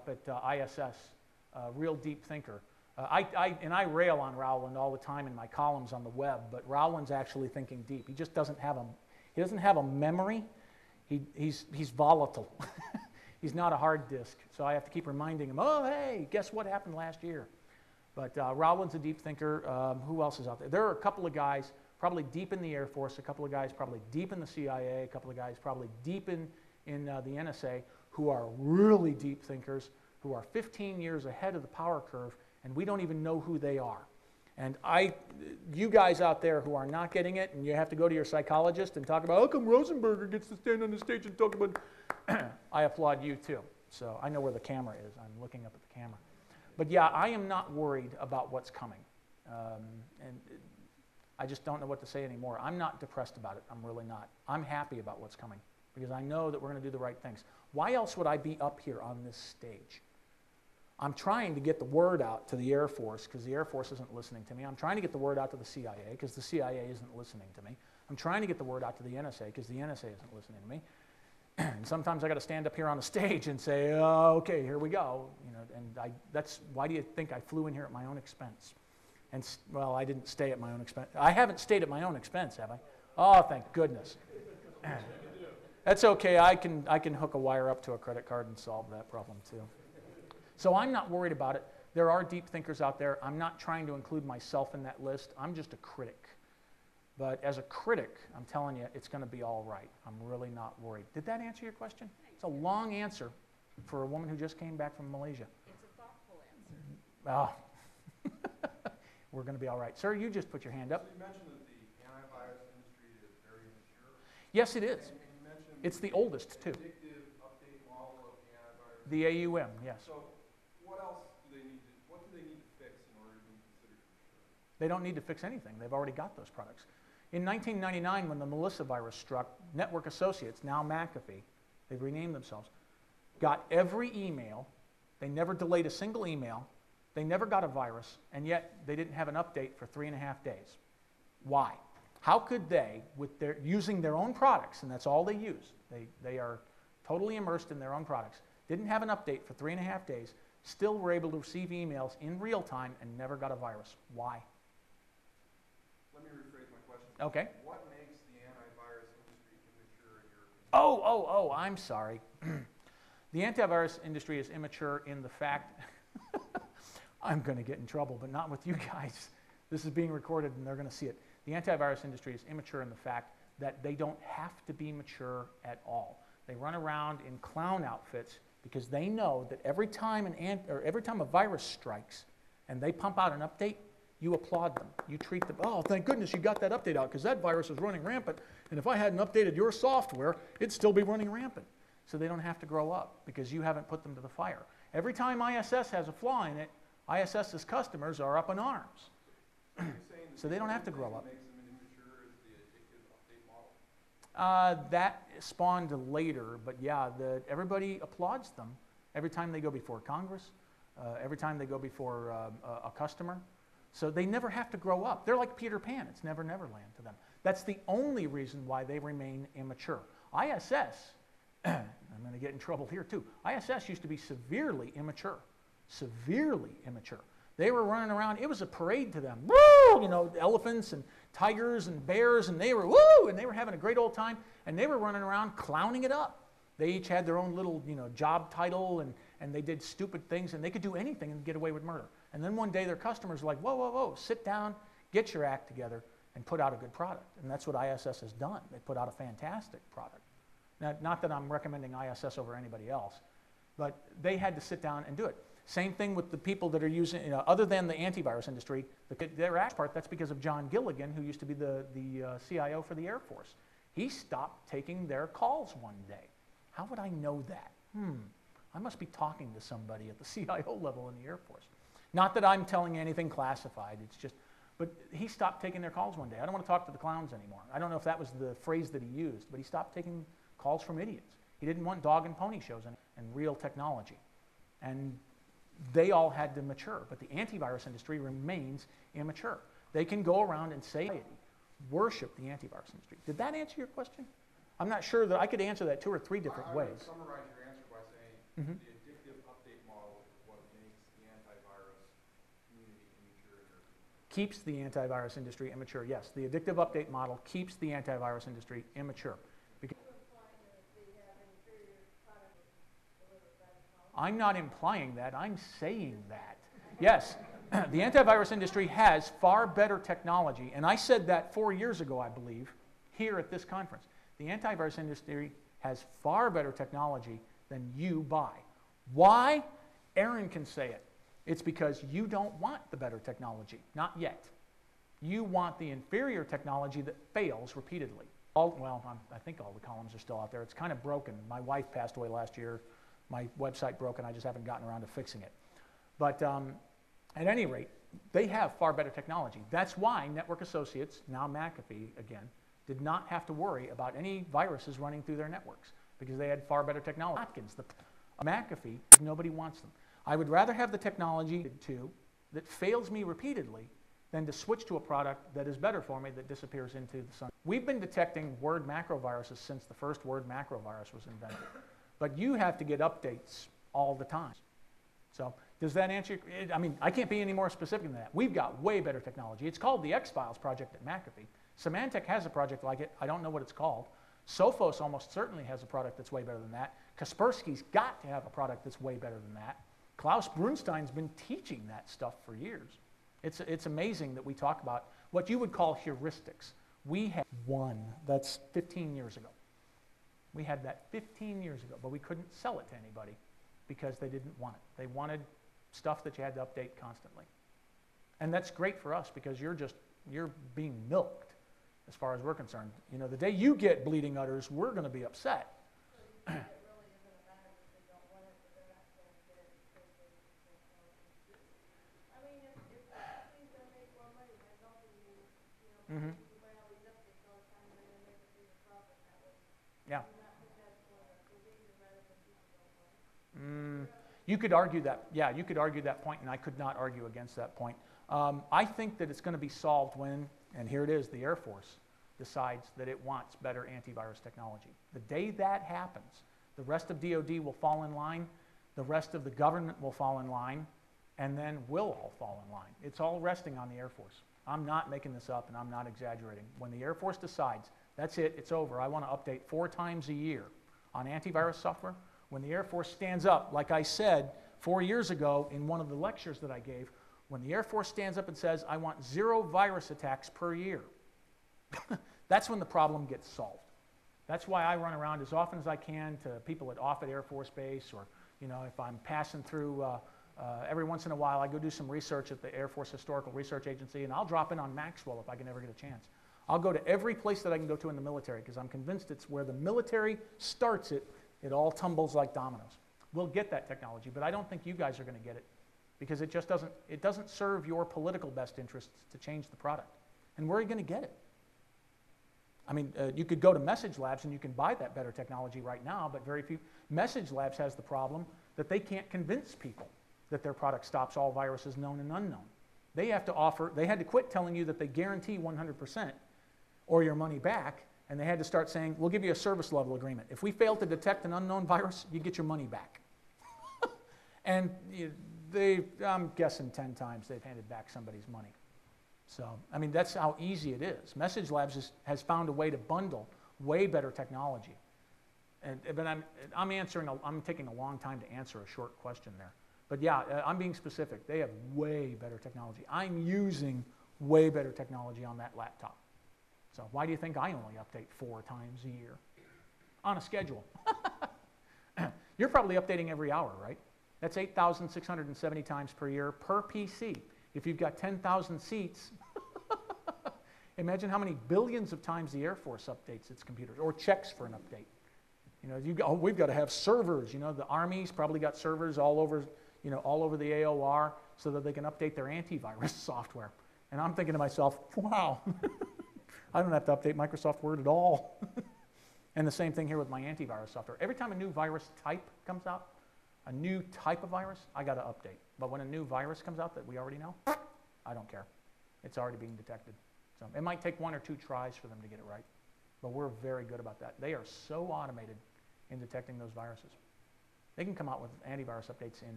up at ISS, real deep thinker. I rail on Rowland all the time in my columns on the web, but Rowland's actually thinking deep. He just doesn't have a memory. He's volatile. He's not a hard disk, so I have to keep reminding him, oh, hey, guess what happened last year? But Rowland's a deep thinker. Who else is out there? There are a couple of guys probably deep in the Air Force, a couple of guys probably deep in the CIA, a couple of guys probably deep in the NSA who are really deep thinkers, who are 15 years ahead of the power curve, and we don't even know who they are. And you guys out there who are not getting it, and you have to go to your psychologist and talk about, how come Rosenberger gets to stand on the stage and talk about, I applaud you too. So I know where the camera is. I'm looking up at the camera. But yeah, I am not worried about what's coming. And I just don't know what to say anymore. I'm not depressed about it. I'm really not. I'm happy about what's coming because I know that we're going to do the right things. Why else would I be up here on this stage? I'm trying to get the word out to the Air Force because the Air Force isn't listening to me. I'm trying to get the word out to the CIA because the CIA isn't listening to me. I'm trying to get the word out to the NSA because the NSA isn't listening to me. And sometimes I got to stand up here on the stage and say, oh, okay, here we go. You know, and that's why do you think I flew in here at my own expense? And well, I didn't stay at my own expense. I haven't stayed at my own expense, have I? Oh, thank goodness. That's okay. I can hook a wire up to a credit card and solve that problem too. So I'm not worried about it. There are deep thinkers out there. I'm not trying to include myself in that list. I'm just a critic. But as a critic, I'm telling you, it's going to be all right. I'm really not worried. Did that answer your question? It's a long answer for a woman who just came back from Malaysia. It's a thoughtful answer. Oh. We're going to be all right. Sir, you just put your hand up. So you mentioned that the antivirus industry is very mature. Yes, it is. And you mentioned it's the oldest, too. The addictive update model of the antivirus. The AUM, yes. So what else do they need to fix in order to be considered mature? They don't need to fix anything. They've already got those products. In 1999, when the Melissa virus struck, Network Associates, now McAfee, they've renamed themselves, got every email. They never delayed a single email. They never got a virus, and yet they didn't have an update for 3.5 days. Why? How could they, using their own products, and that's all they use, they are totally immersed in their own products, didn't have an update for 3.5 days, still were able to receive emails in real time and never got a virus. Why? Let me rephrase my question. Okay. What makes the antivirus industry immature in your opinion? Oh, I'm sorry. The antivirus industry is immature in the fact, I'm going to get in trouble, but not with you guys. This is being recorded and they're going to see it. The antivirus industry is immature in the fact that they don't have to be mature at all. They run around in clown outfits because they know that every time a virus strikes and they pump out an update, you applaud them. You treat them, oh, thank goodness you got that update out because that virus is running rampant, and if I hadn't updated your software, it'd still be running rampant. So they don't have to grow up because you haven't put them to the fire. Every time ISS has a flaw in it, ISS's customers are up in arms. So they don't have to grow up. What makes them immature is the addictive update model? That spawned later, but yeah, everybody applauds them every time they go before Congress, every time they go before a customer. So they never have to grow up. They're like Peter Pan. It's Never Neverland to them. That's the only reason why they remain immature. ISS, I'm going to get in trouble here too, ISS used to be severely immature. Severely immature. They were running around, it was a parade to them. Woo! You know, elephants and tigers and bears, and they were woo! And they were having a great old time, and they were running around clowning it up. They each had their own little, job title, and they did stupid things, and they could do anything and get away with murder. And then one day their customers were like, whoa, whoa, whoa, sit down, get your act together, and put out a good product. And that's what ISS has done. They put out a fantastic product. Now, not that I'm recommending ISS over anybody else, but they had to sit down and do it. Same thing with the people that are using, other than the antivirus industry, their act part, that's because of John Gilligan, who used to be the CIO for the Air Force. He stopped taking their calls one day. How would I know that? I must be talking to somebody at the CIO level in the Air Force. Not that I'm telling you anything classified, it's just, but he stopped taking their calls one day. I don't want to talk to the clowns anymore. I don't know if that was the phrase that he used, but he stopped taking calls from idiots. He didn't want dog and pony shows and real technology. And they all had to mature, but the antivirus industry remains immature. They can go around and say, worship the antivirus industry. Did that answer your question? I'm not sure that I could answer that 2 or 3 different ways. I would summarize your answer by saying the addictive update model keeps the antivirus industry immature. Yes, the addictive update model keeps the antivirus industry immature. Because I'm not implying that, I'm saying that. Yes, the antivirus industry has far better technology, and I said that 4 years ago, I believe, here at this conference. The antivirus industry has far better technology than you buy. Why? Aaron can say it. It's because you don't want the better technology, not yet. You want the inferior technology that fails repeatedly. I think all the columns are still out there. It's kind of broken. My wife passed away last year. My website broke, and I just haven't gotten around to fixing it. But at any rate, they have far better technology. That's why Network Associates, now McAfee again, did not have to worry about any viruses running through their networks because they had far better technology. McAfee, nobody wants them. I would rather have the technology that fails me repeatedly than to switch to a product that is better for me that disappears into the sun. We've been detecting word macroviruses since the first word macrovirus was invented. But you have to get updates all the time. So does that answer your, I mean, I can't be any more specific than that. We've got way better technology. It's called the X-Files project at McAfee. Symantec has a project like it. I don't know what it's called. Sophos almost certainly has a product that's way better than that. Kaspersky's got to have a product that's way better than that. Klaus Brunstein's been teaching that stuff for years. It's amazing that we talk about what you would call heuristics. We had one that's 15 years ago. We had that 15 years ago, but we couldn't sell it to anybody because they didn't want it. They wanted stuff that you had to update constantly. And that's great for us because you're being milked as far as we're concerned. You know, the day you get bleeding udders, we're going to be upset. Mm-hmm. Yeah. You could argue that. Yeah, you could argue that point, and I could not argue against that point. I think that it's going to be solved when, and here it is, the Air Force decides that it wants better antivirus technology. The day that happens, the rest of DoD will fall in line, the rest of the government will fall in line, and then we'll all fall in line. It's all resting on the Air Force. I'm not making this up, and I'm not exaggerating. When the Air Force decides, that's it, it's over, I want to update 4 times a year on antivirus software, when the Air Force stands up, like I said 4 years ago in one of the lectures that I gave, when the Air Force stands up and says, I want 0 virus attacks per year, that's when the problem gets solved. That's why I run around as often as I can to people at Offutt Air Force Base, or if I'm passing through, every once in a while I go do some research at the Air Force Historical Research Agency, and I'll drop in on Maxwell if I can ever get a chance. I'll go to every place that I can go to in the military because I'm convinced it's where the military starts it, it all tumbles like dominoes. We'll get that technology, but I don't think you guys are going to get it because it just doesn't serve your political best interests to change the product. And where are you going to get it? I mean, you could go to Message Labs and you can buy that better technology right now, but very few. Message Labs has the problem that they can't convince people that their product stops all viruses known and unknown. They had to quit telling you that they guarantee 100% or your money back, and they had to start saying, we'll give you a service level agreement. If we fail to detect an unknown virus, you get your money back. And I'm guessing 10 times they've handed back somebody's money. So, I mean, that's how easy it is. Message Labs has found a way to bundle way better technology. But I'm taking a long time to answer a short question there. But yeah, I'm being specific. They have way better technology. I'm using way better technology on that laptop. So why do you think I only update 4 times a year? On a schedule. You're probably updating every hour, right? That's 8,670 times per year per PC. If you've got 10,000 seats, imagine how many billions of times the Air Force updates its computers or checks for an update. We've got to have servers. The Army's probably got servers all over the AOR so that they can update their antivirus software. And I'm thinking to myself, wow, I don't have to update Microsoft Word at all. And the same thing here with my antivirus software. Every time a new virus type comes out, a new type of virus, I got to update. But when a new virus comes out that we already know, I don't care. It's already being detected. So it might take 1 or 2 tries for them to get it right. But we're very good about that. They are so automated in detecting those viruses. They can come out with antivirus updates in